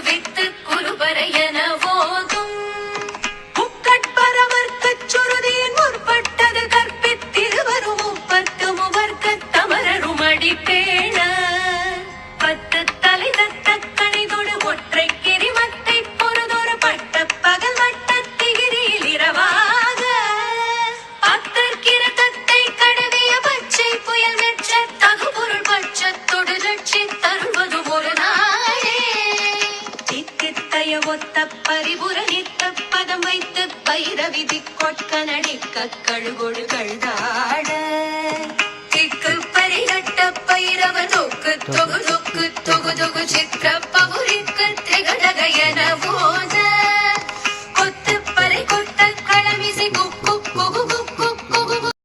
with குருபரையன போதும் முக்கட்பரவர்க்கச் சுருதியின் முற்பட்டது கற்பித்திருவரும் முப்பத்து முவர்க்கத் தமரரும் அடிப்பேண பத்து தலை தத்த கணிதொடு ஒற்றை கிரிமத்தை பொறுதொரு பட்ட பகல் வட்டத்திகிரியில் இரவாக அத்தற்கிற தத்தை கடவிய பச்சை புயல் மெச்ச தகுபொருள் பட்சத்தொடு லட்சி தருவது ஒரு நாளே தித்தித்தய ஒத்த பரிபுர நித்த பதம் வைத்து பைரவிதி கொட்க நடிக்க கழுகொடு கழுதாட திக்கு பரிகட்ட பைரவ தொக்கு தொகு தொகு தொகு தொகு சித்திர பகுரிக்கு திகழக என போத